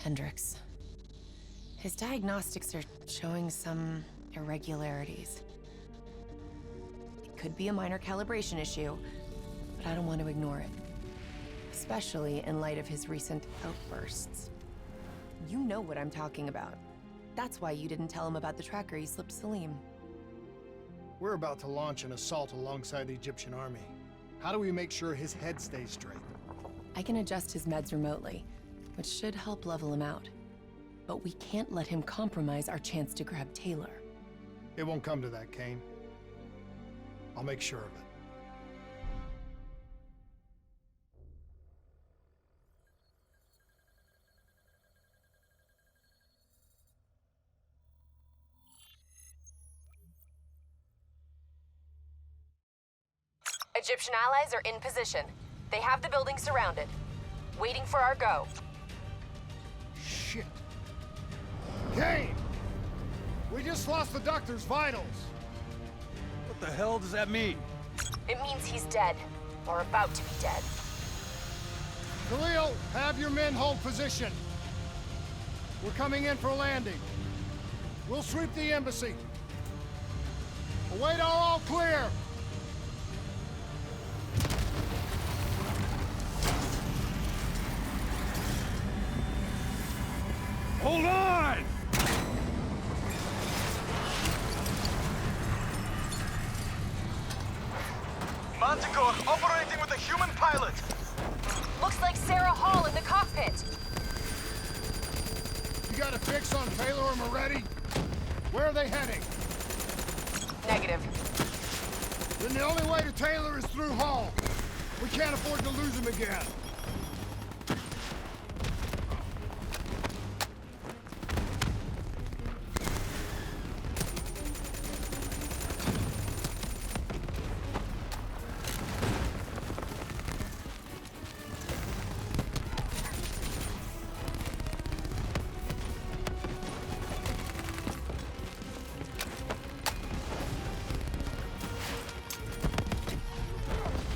Hendricks. His diagnostics are showing some irregularities. It could be a minor calibration issue, but I don't want to ignore it. Especially in light of his recent outbursts. You know what I'm talking about. That's why you didn't tell him about the tracker he slipped Salim. We're about to launch an assault alongside the Egyptian army. How do we make sure his head stays straight? I can adjust his meds remotely, which should help level him out. But we can't let him compromise our chance to grab Taylor. It won't come to that, Kane. I'll make sure of it. Egyptian allies are in position. They have the building surrounded, waiting for our go. Shit. Kane! We just lost the doctor's vitals. What the hell does that mean? It means he's dead, or about to be dead. Khalil, have your men hold position. We're coming in for landing. We'll sweep the embassy. Await our all clear. Hold on! Manticore operating with a human pilot. Looks like Sarah Hall in the cockpit. You got a fix on Taylor and Moretti? Where are they heading? Negative. Then the only way to Taylor is through Hall. We can't afford to lose him again.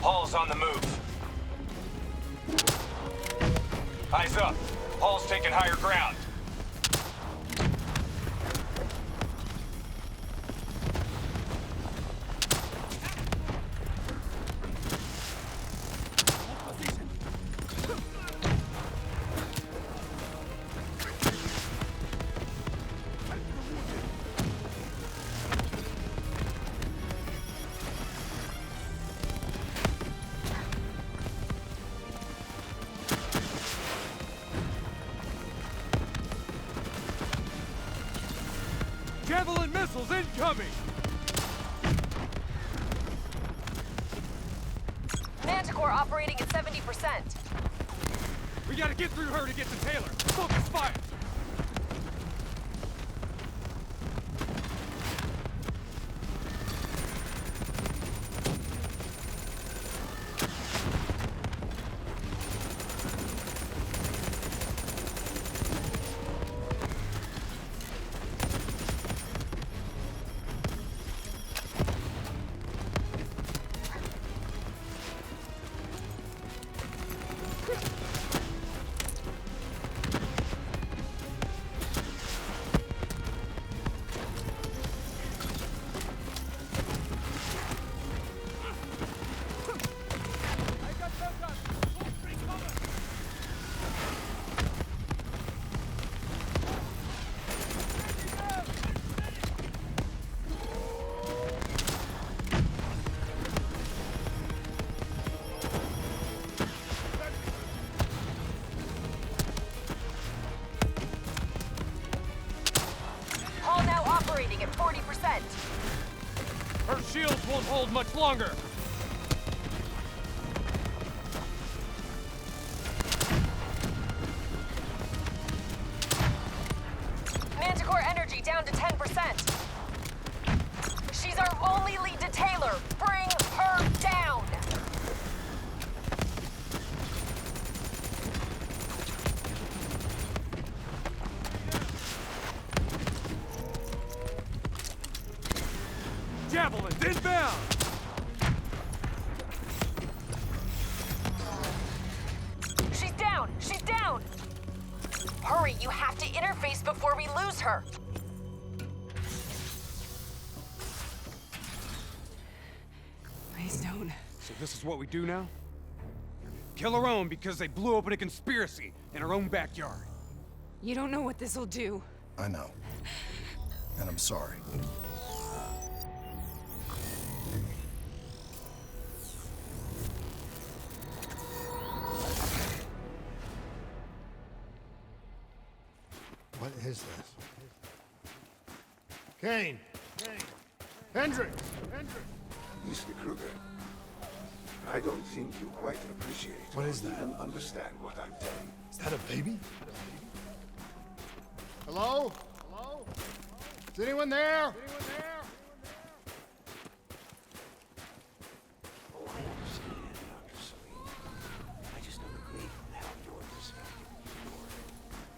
Hall's on the move. Eyes up. Hall's taking higher ground. Javelin missiles incoming! Manticore operating at 70%. We gotta get through her to get to Taylor. Focus fire! At 40%. Her shields won't hold much longer. Manticore energy down to 10%. She's our only lead to Taylor. Bring her down. Javelins inbound! Hurry, you have to interface before we lose her! Please don't. So this is what we do now? Kill our own because they blew open a conspiracy in our own backyard. You don't know what this'll do. I know. And I'm sorry. What is this? Kane! Hendrik! Mr. Kruger, I don't think you quite appreciate What is or that? even understand what I'm telling. Is that a baby? Hello? Hello? Is anyone there? Oh, I understand, Dr. Salim. I just don't agree with how your perspective, your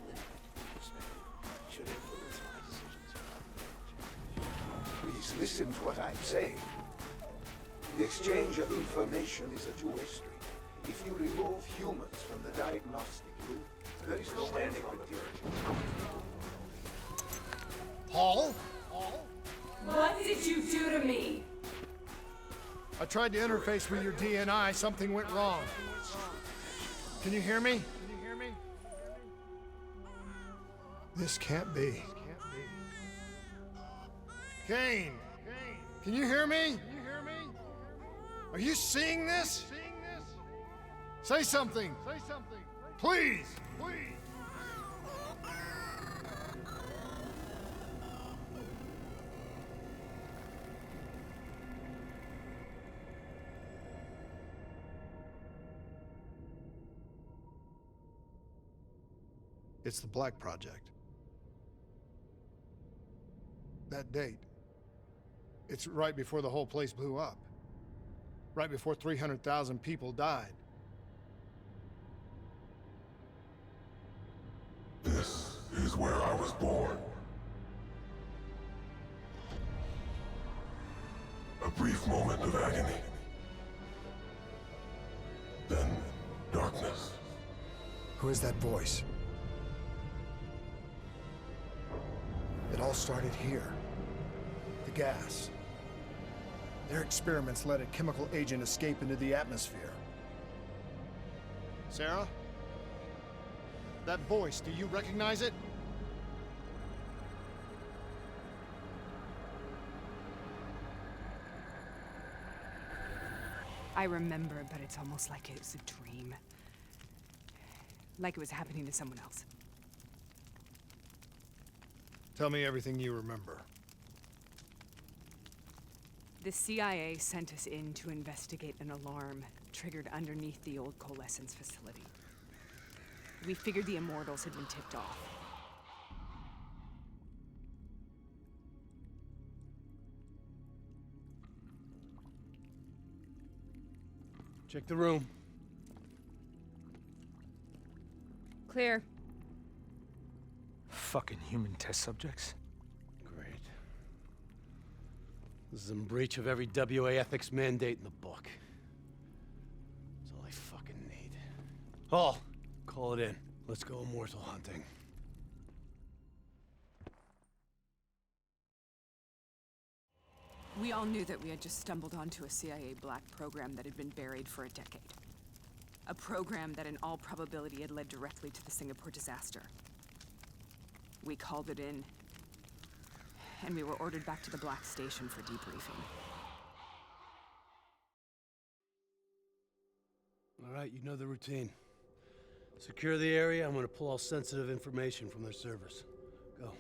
limited perspective, should influence my decisions about religion. Please listen to what I'm saying. The exchange of information is a two-way street. If you remove humans from the diagnostic loop, there is no standing material. Paul? What did you do to me? I tried to interface with your DNI. Something went wrong. Can you hear me? This can't be. Kane! Can you hear me? Are you seeing this? Say something! Please! It's the Black Project. That date. It's right before the whole place blew up. Right before 300,000 people died. This is where I was born. A brief moment of agony. Then, darkness. Who is that voice? It all started here. The gas. Their experiments let a chemical agent escape into the atmosphere. Sarah? That voice, do you recognize it? I remember, but it's almost like it was a dream. Like it was happening to someone else. Tell me everything you remember. The CIA sent us in to investigate an alarm triggered underneath the old coalescence facility. We figured the Immortals had been tipped off. Check the room. Clear. Fucking human test subjects. Great. This is in breach of every WA ethics mandate in the book. That's all I fucking need. Hall, call it in. Let's go immortal hunting. We all knew that we had just stumbled onto a CIA black program that had been buried for a decade. A program that in all probability had led directly to the Singapore disaster. We called it in, and we were ordered back to the Black Station for debriefing. All right, you know the routine. Secure the area. I'm gonna pull all sensitive information from their servers. Go.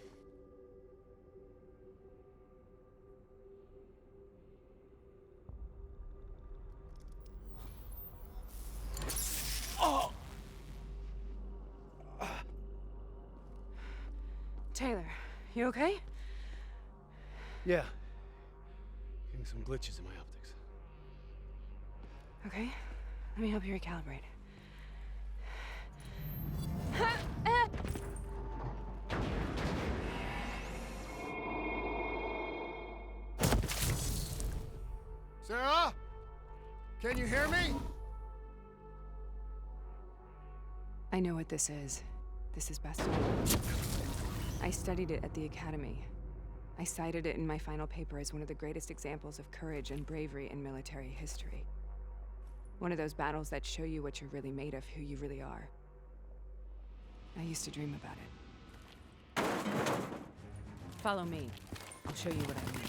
Taylor, you okay? Yeah. Getting some glitches in my optics. Okay, let me help you recalibrate. Sarah? Can you hear me? I know what this is. This is best. I studied it at the Academy. I cited it in my final paper as one of the greatest examples of courage and bravery in military history. One of those battles that show you what you're really made of, who you really are. I used to dream about it. Follow me. I'll show you what I mean.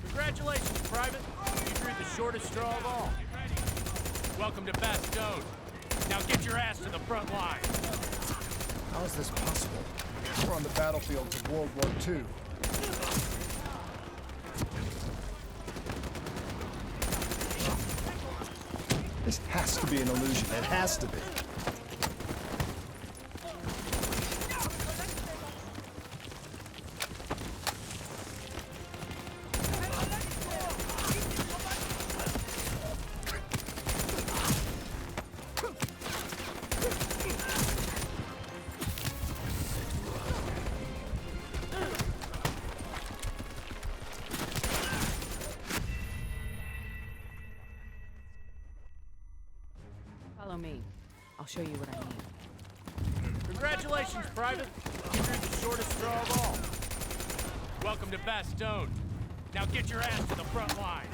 Congratulations, Private. You drew the shortest straw of all. Welcome to Bastogne. Now get your ass to the front line. How is this possible? We're on the battlefields of World War II. This has to be an illusion. It has to be. Follow me. I'll show you what I mean. Congratulations, Private. You drew the shortest straw of all. Welcome to Bastogne. Now get your ass to the front line.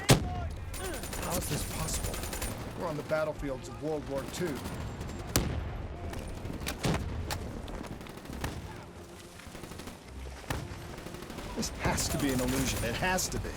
How is this possible? We're on the battlefields of World War II. This has to be an illusion. It has to be.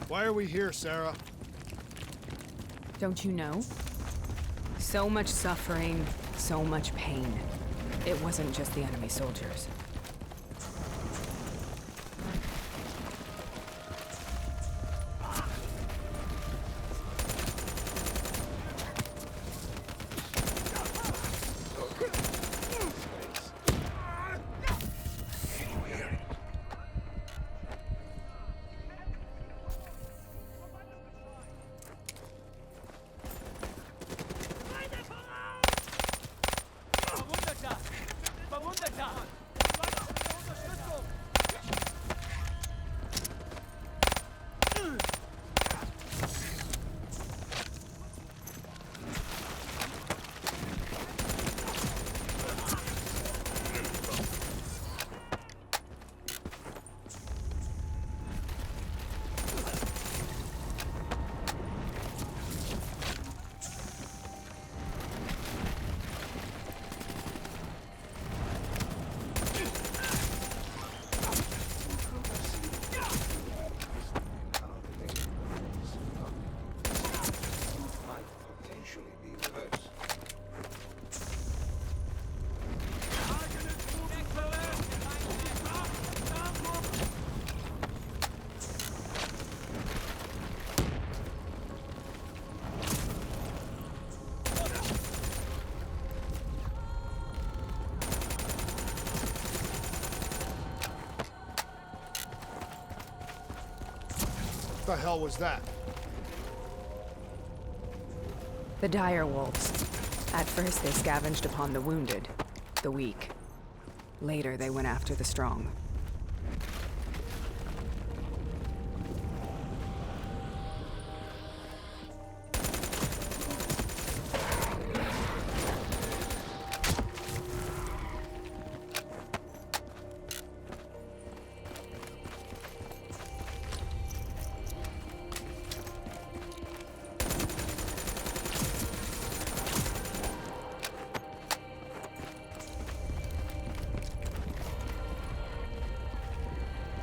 Why are we here, Sarah? Don't you know? So much suffering, so much pain. It wasn't just the enemy soldiers. What the hell was that? The dire wolves. At first, they scavenged upon the wounded, the weak. Later, they went after the strong.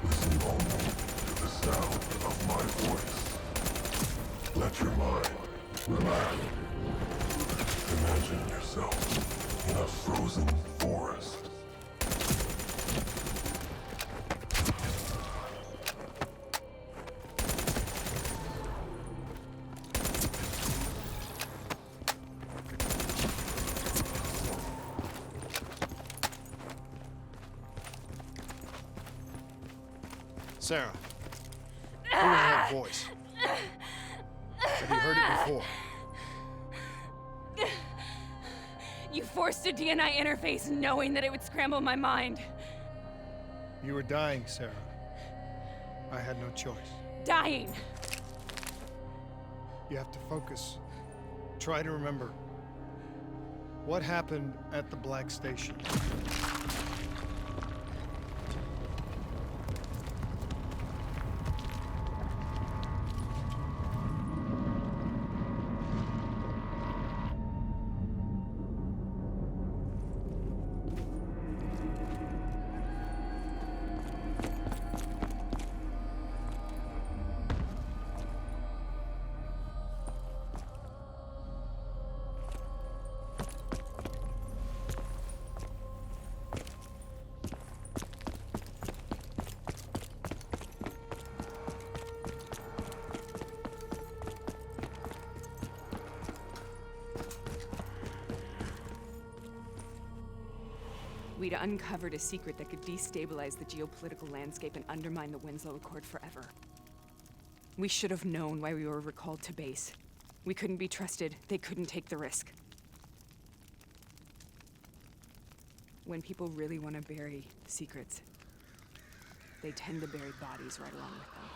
Listen only to the sound of my voice. Let your mind relax. Imagine yourself in a frozen forest. Sarah, who was that voice? Have you heard it before? You forced a DNI interface knowing that it would scramble my mind. You were dying, Sarah. I had no choice. Dying. You have to focus. Try to remember. What happened at the Black Station? We'd uncovered a secret that could destabilize the geopolitical landscape and undermine the Winslow Accord forever. We should have known why we were recalled to base. We couldn't be trusted. They couldn't take the risk. When people really want to bury secrets, they tend to bury bodies right along with them.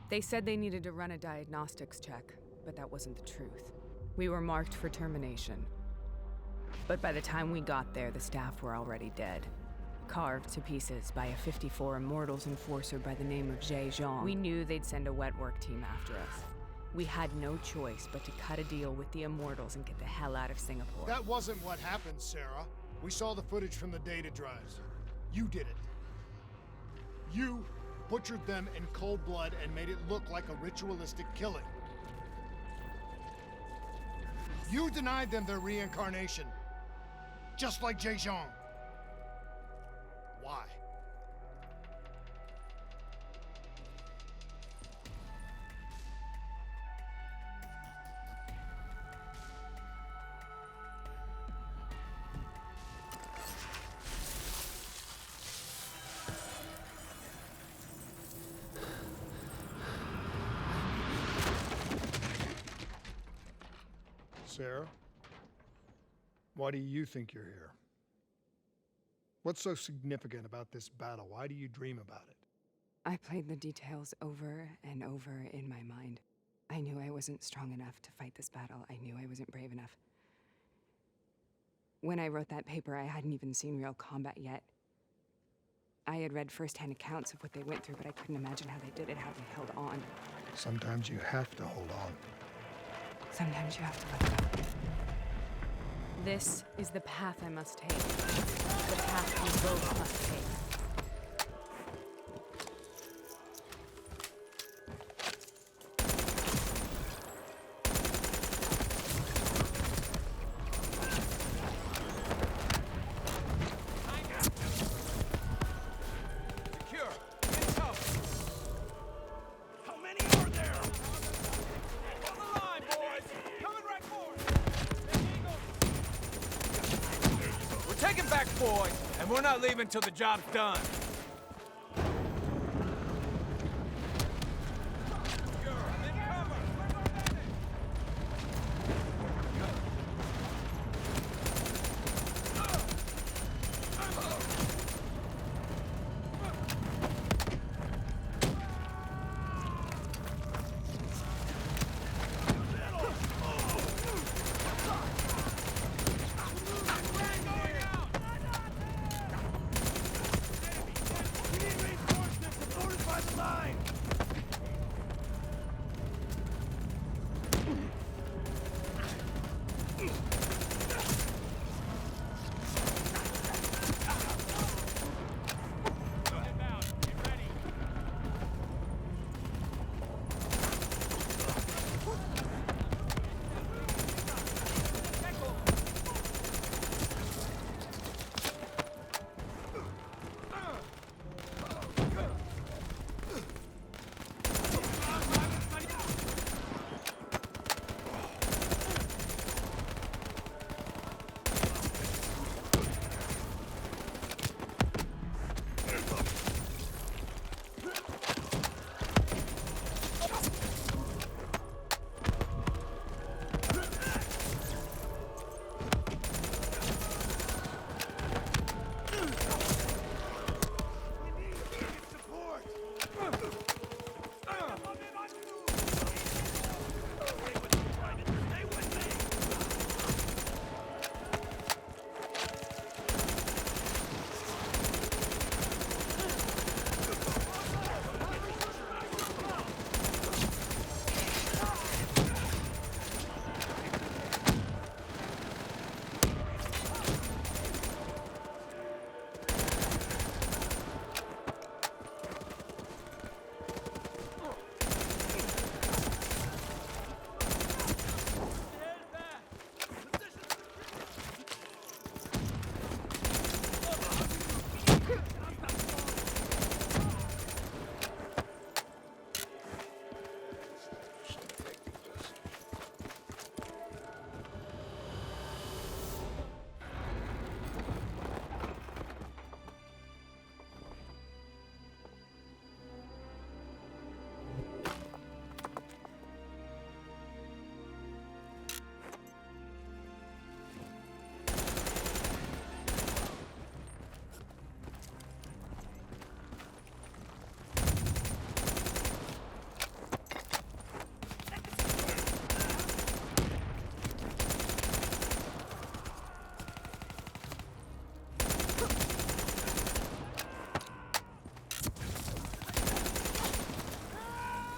They said they needed to run a diagnostics check, but that wasn't the truth. We were marked for termination. But by the time we got there, the staff were already dead. Carved to pieces by a 54 Immortals enforcer by the name of Jay Zhang. We knew they'd send a wet work team after us. We had no choice but to cut a deal with the Immortals and get the hell out of Singapore. That wasn't what happened, Sarah. We saw the footage from the data drives. You did it. You butchered them in cold blood and made it look like a ritualistic killing. You denied them their reincarnation. just like Zhejiang. Why? Sarah, why do you think you're here? What's so significant about this battle? Why do you dream about it? I played the details over and over in my mind. I knew I wasn't strong enough to fight this battle. I knew I wasn't brave enough. When I wrote that paper, I hadn't even seen real combat yet. I had read first-hand accounts of what they went through, but I couldn't imagine how they did it, how they held on. Sometimes you have to hold on. Sometimes you have to let go. This is the path I must take. The path we both must take. We're not leaving till the job's done.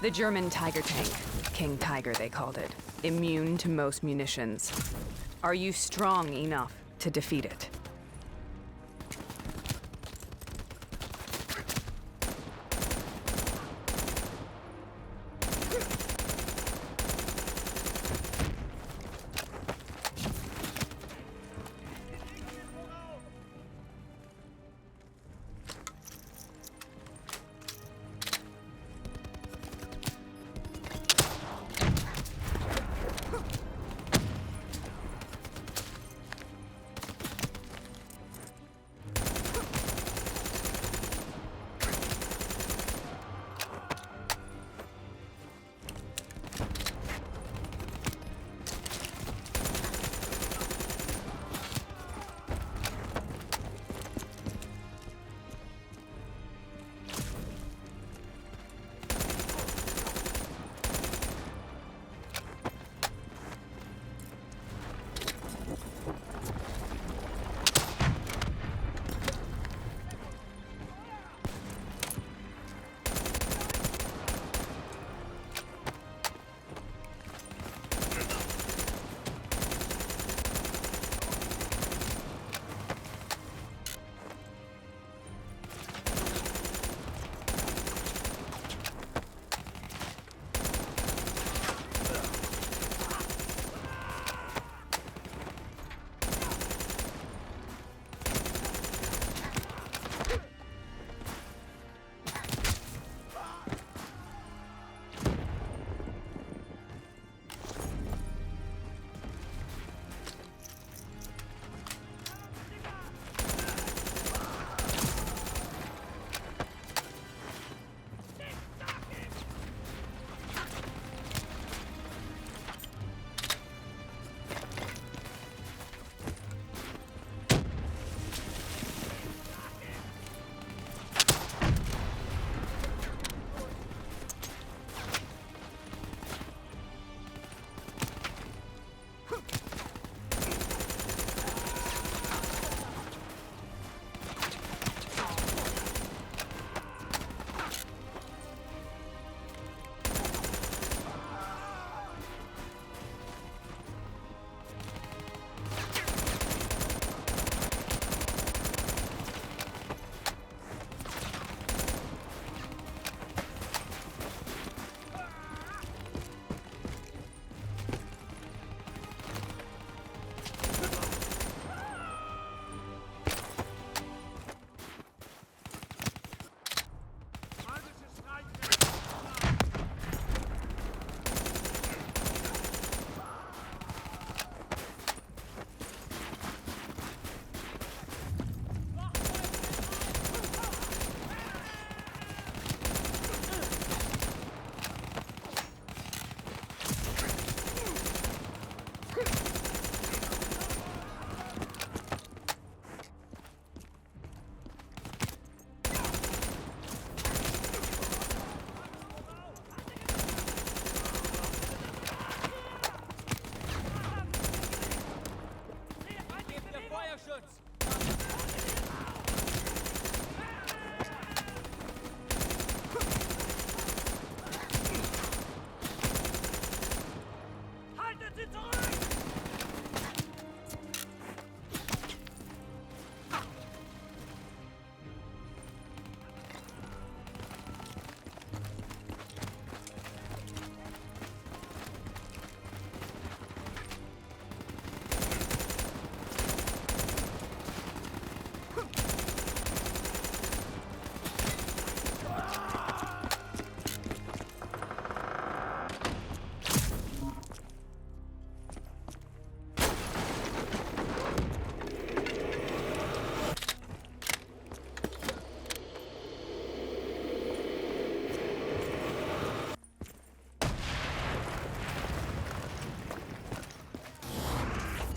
The German Tiger tank. King Tiger, they called it. Immune to most munitions. Are you strong enough to defeat it?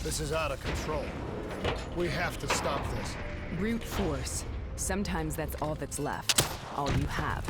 This is out of control. We have to stop this. Brute force. Sometimes that's all that's left. All you have.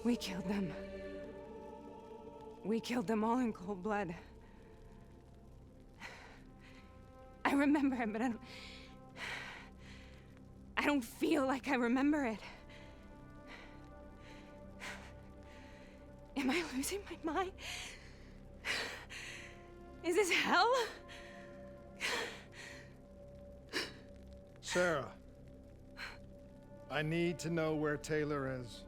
We killed them. We killed them all in cold blood. I remember it, but I don't feel like I remember it. Am I losing my mind? Is this hell? Sarah, I need to know where Taylor is.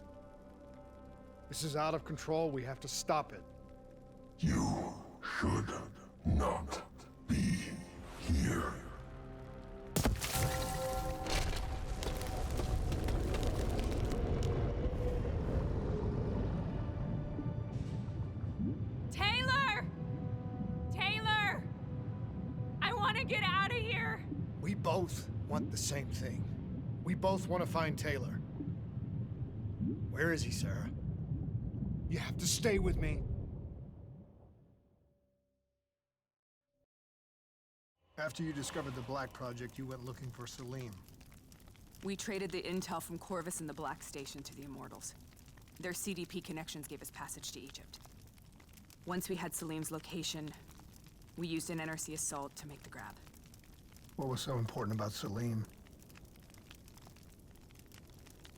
This is out of control. We have to stop it. You should not be here. Taylor! Taylor! I want to get out of here! We both want the same thing. We both want to find Taylor. Where is he, Sarah? You have to stay with me. After you discovered the Black Project, you went looking for Salim. We traded the intel from Corvus and the Black Station to the Immortals. Their CDP connections gave us passage to Egypt. Once we had Salim's location, we used an NRC assault to make the grab. What was so important about Salim?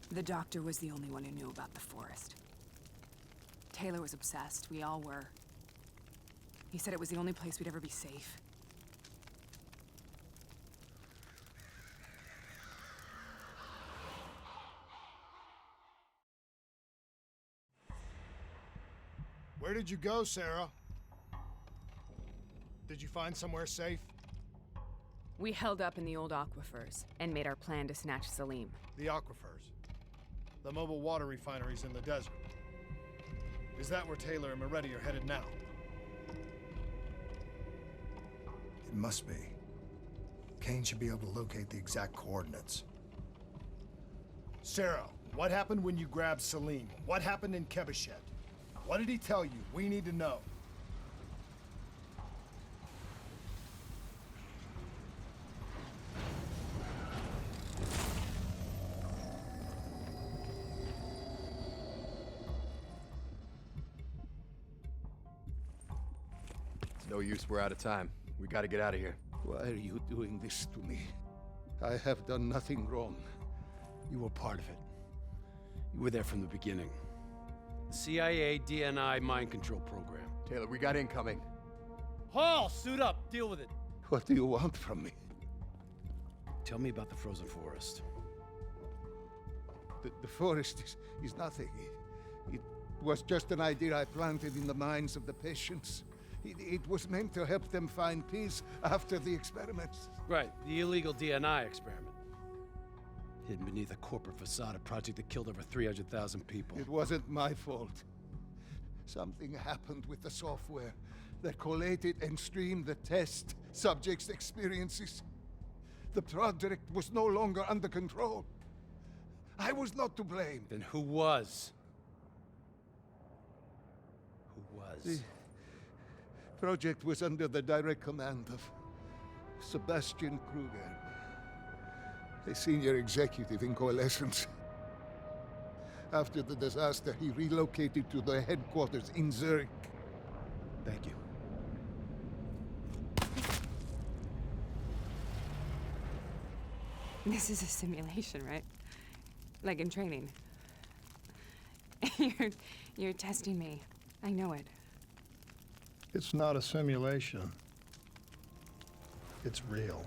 The doctor was the only one who knew about the forest. Taylor was obsessed. We all were. He said it was the only place we'd ever be safe. Where did you go, Sarah? Did you find somewhere safe? We held up in the old aquifers and made our plan to snatch Salim. The aquifers. The mobile water refineries in the desert. Is that where Taylor and Moretti are headed now? It must be. Kane should be able to locate the exact coordinates. Sarah, what happened when you grabbed Salim? What happened in Kebashet? What did he tell you? We need to know. It's no use, we're out of time. We gotta get out of here. Why are you doing this to me? I have done nothing wrong. You were part of it. You were there from the beginning. The CIA DNI mind control program. Taylor, we got incoming. Hall, suit up. Deal with it. What do you want from me? Tell me about the frozen forest. The forest is nothing. It was just an idea I planted in the minds of the patients. It was meant to help them find peace after the experiments. Right, the illegal DNI experiment. Hidden beneath a corporate facade, a project that killed over 300,000 people. It wasn't my fault. Something happened with the software that collated and streamed the test subjects' experiences. The project was no longer under control. I was not to blame. Then who was? Who was? The project was under the direct command of Sebastian Kruger, a senior executive in Coalescence. After the disaster, he relocated to the headquarters in Zurich. Thank you. This is a simulation, right? Like in training. You're testing me. I know it. It's not a simulation. It's real.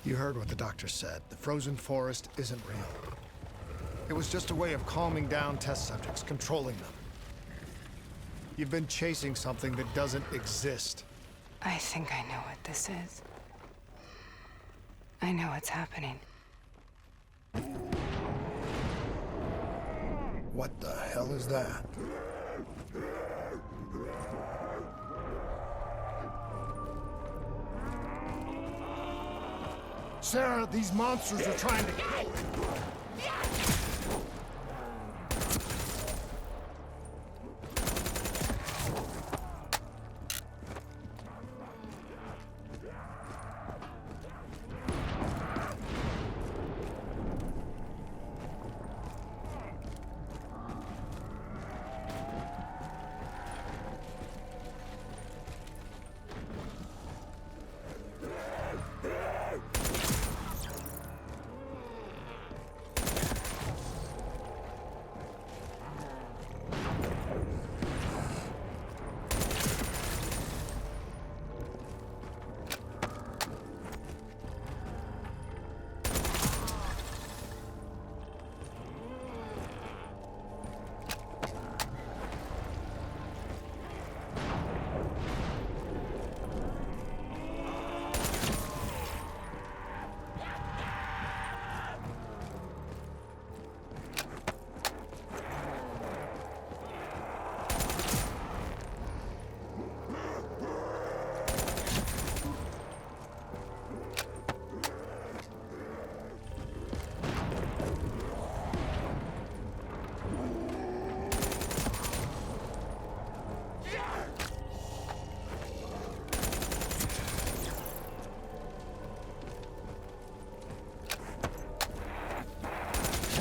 You heard what the doctor said. The frozen forest isn't real. It was just a way of calming down test subjects, controlling them. You've been chasing something that doesn't exist. I think I know what this is. I know what's happening. What the hell is that? Sarah, these monsters are trying to...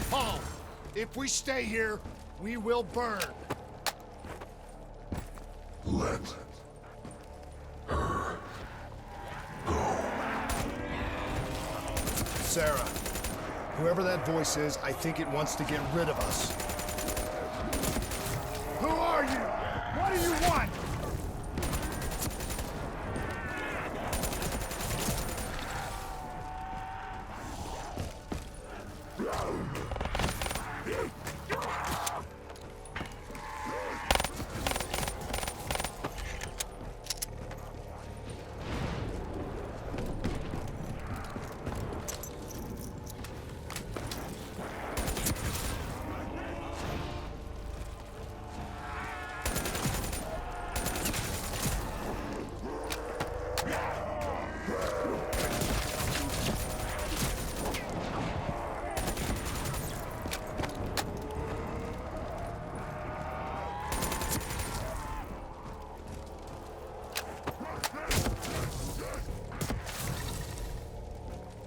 Paul, if we stay here, we will burn. Let her go. Sarah, whoever that voice is, I think it wants to get rid of us. Who are you? What do you want?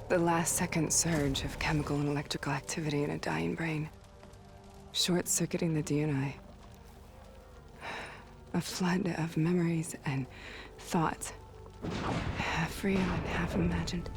The last-second surge of chemical and electrical activity in a dying brain. Short-circuiting the DNA. A flood of memories and thoughts. Half real and half imagined.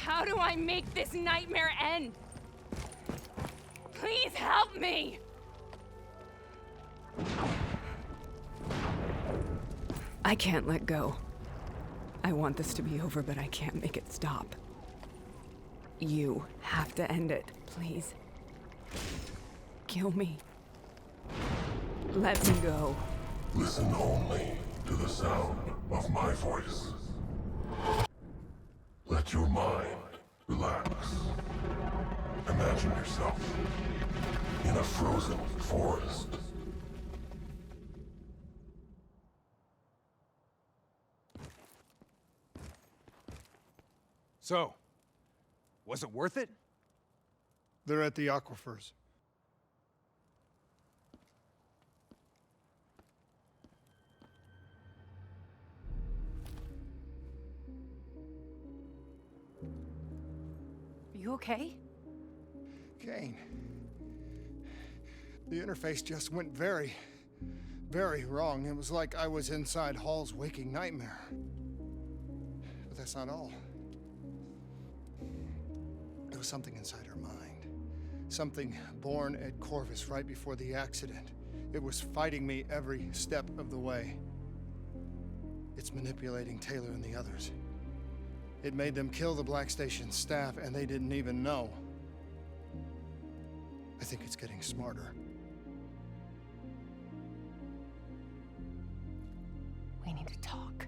How do I make this nightmare end? Please help me! I can't let go. I want this to be over, but I can't make it stop. You have to end it, please. Kill me. Let me go. Listen only to the sound of my voice. Let your mind relax. Imagine yourself in a frozen forest. So, was it worth it? They're at the aquifers. Are you okay? Kane. The interface just went very, very wrong. It was like I was inside Hall's waking nightmare. But that's not all. There was something inside her mind. Something born at Corvus right before the accident. It was fighting me every step of the way. It's manipulating Taylor and the others. It made them kill the Black Station staff, and they didn't even know. I think it's getting smarter. We need to talk.